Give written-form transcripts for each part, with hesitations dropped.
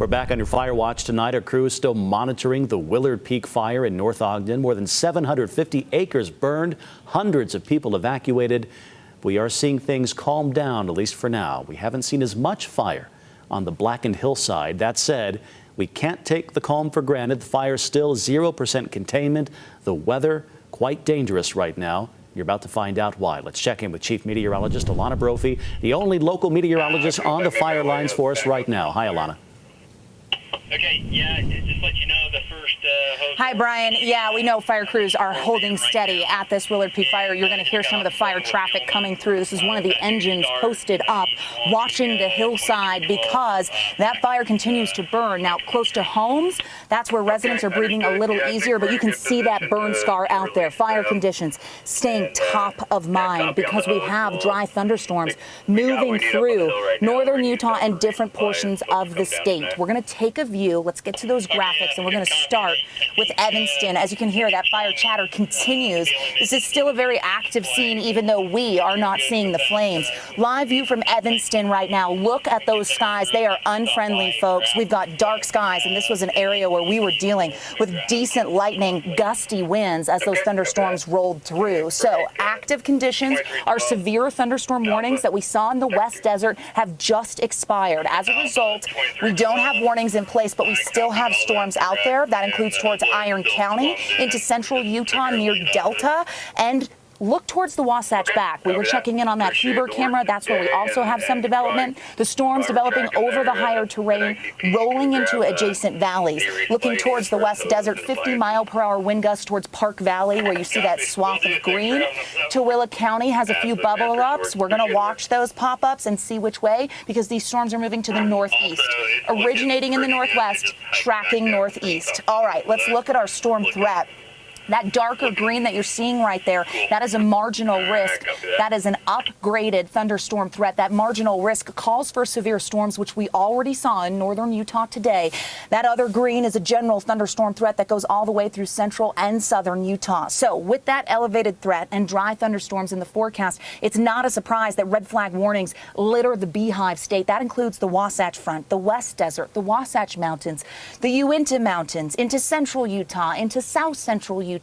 We're back on your fire watch tonight. Our crew is still monitoring the Willard Peak Fire in North Ogden. More than 750 acres burned, hundreds of people evacuated. We are seeing things calm down, at least for now. We haven't seen as much fire on the blackened hillside. That said, we can't take the calm for granted. The fire still 0% containment. The weather quite dangerous right now. You're about to find out why. Let's check in with Chief Meteorologist Alana Brophy, the only local meteorologist on the fire lines for us right now. Hi, Alana. Okay, yeah, just let you know the first Hi, Brian. Yeah, we know fire crews are holding steady at this Willard Peak Fire. You're going to hear some of the fire traffic coming through. This is one of the engines posted up watching the hillside because that fire continues to burn. Now, close to homes, that's where residents are breathing a little easier, but you can see that burn scar out there. Fire conditions staying top of mind because we have dry thunderstorms moving through northern Utah and different portions of the state. We're going to take a view. Let's get to those graphics, and we're going to start with Evanston. As you can hear, that fire chatter continues. This is still a very active scene, even though we are not seeing the flames. Live view from Evanston right now. Look at those skies. They are unfriendly, folks. We've got dark skies, and this was an area where we were dealing with decent lightning, gusty winds as those thunderstorms rolled through. So active conditions. Our severe thunderstorm warnings that we saw in the West Desert have just expired. As a result, we don't have warnings in place, but we still have storms out there. That includes towards Iron County, into central Utah near Delta, and look towards the Wasatch back. We were checking in on that Heber camera. That's where we also have some development. The storms developing over the higher terrain, rolling into adjacent valleys. Looking towards the West Desert, 50-mile-per-hour wind gusts towards Park Valley, where you see that swath of green. Tooele County has a few bubble ups. We're going to watch those pop-ups and see which way, because these storms are moving to the northeast. Originating in the northwest, tracking northeast. All right, let's look at our storm threat. That darker green that you're seeing right there, that is a marginal risk. That is an upgraded thunderstorm threat. That marginal risk calls for severe storms, which we already saw in northern Utah today. That other green is a general thunderstorm threat that goes all the way through central and southern Utah. So with that elevated threat and dry thunderstorms in the forecast, it's not a surprise that red flag warnings litter the Beehive State. That includes the Wasatch Front, the West Desert, the Wasatch Mountains, the Uinta Mountains, into central Utah, into south central Utah.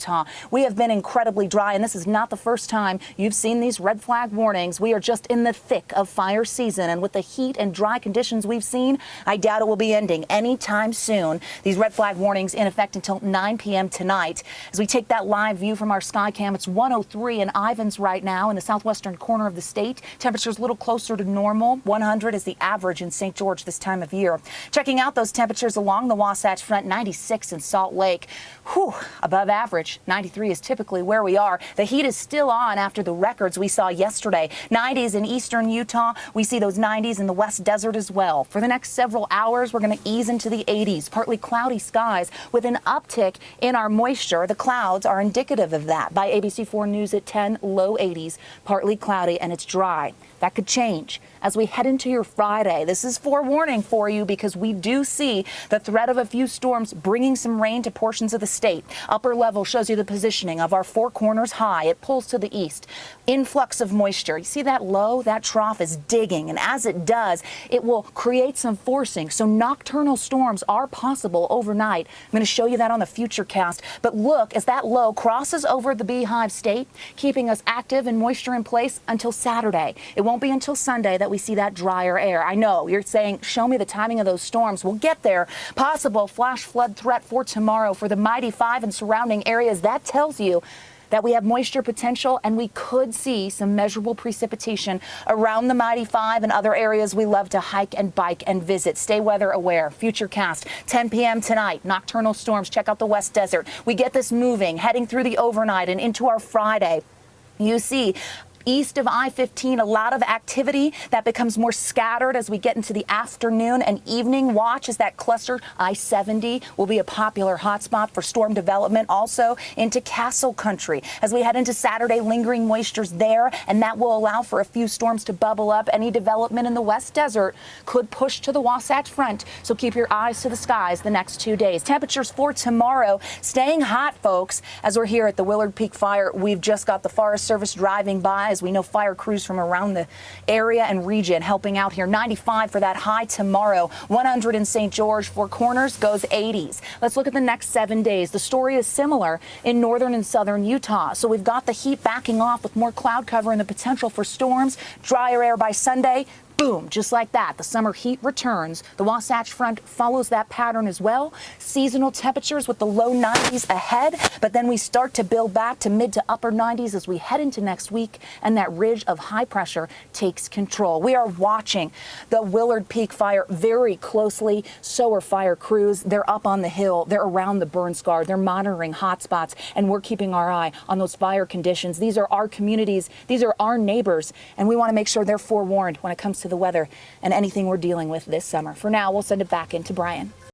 We have been incredibly dry, and this is not the first time you've seen these red flag warnings. We are just in the thick of fire season, and with the heat and dry conditions we've seen, I doubt it will be ending anytime soon. These red flag warnings in effect until 9 p.m. tonight. As we take that live view from our sky cam, it's 103 in Ivins right now in the southwestern corner of the state. Temperatures a little closer to normal. 100 is the average in St. George this time of year. Checking out those temperatures along the Wasatch Front, 96 in Salt Lake. Whew, above average. 93 is typically where we are. The heat is still on after the records we saw yesterday. 90s in eastern Utah. We see those 90s in the West Desert as well. For the next several hours, we're going to ease into the 80s. Partly cloudy skies with an uptick in our moisture. The clouds are indicative of that. By ABC4 News at 10, low 80s, partly cloudy, and it's dry. That could change as we head into your Friday. This is forewarning for you because we do see the threat of a few storms bringing some rain to portions of the state. Upper level shows you the positioning of our Four Corners high. It pulls to the east. Influx of moisture. You see that low? That trough is digging, and as it does, it will create some forcing. So nocturnal storms are possible overnight. I'm going to show you that on the future cast. But look, as that low crosses over the Beehive State, keeping us active and moisture in place until Saturday. It won't be until Sunday that we see that drier air. I know you're saying, show me the timing of those storms. We'll get there. Possible flash flood threat for tomorrow for the Mighty Five and surrounding areas. That tells you that we have moisture potential, and we could see some measurable precipitation around the Mighty Five and other areas we love to hike and bike and visit. Stay weather aware. Future cast, 10 p.m. tonight. Nocturnal storms. Check out the West Desert. We get this moving, heading through the overnight and into our Friday. You see east of I-15, a lot of activity that becomes more scattered as we get into the afternoon and evening. Watch as that cluster I-70 will be a popular hotspot for storm development, also into Castle Country. As we head into Saturday, lingering moistures there, and that will allow for a few storms to bubble up. Any development in the West Desert could push to the Wasatch Front, so keep your eyes to the skies the next 2 days. Temperatures for tomorrow staying hot, folks. As we're here at the Willard Peak Fire, we've just got the Forest Service driving by as we know fire crews from around the area and region helping out here. 95 for that high tomorrow. 100 in St. George. Four Corners goes 80s. Let's look at the next 7 days. The story is similar in northern and southern Utah. So we've got the heat backing off with more cloud cover and the potential for storms. Drier air by Sunday. Boom, just like that, the summer heat returns. The Wasatch Front follows that pattern as well. Seasonal temperatures with the low 90s ahead, but then we start to build back to mid to upper 90s as we head into next week, and that ridge of high pressure takes control. We are watching the Willard Peak Fire very closely. So are fire crews. They're up on the hill. They're around the burn scar. They're monitoring hotspots, and we're keeping our eye on those fire conditions. These are our communities. These are our neighbors, and we want to make sure they're forewarned when it comes to the weather and anything we're dealing with this summer. For now, we'll send it back into Brian.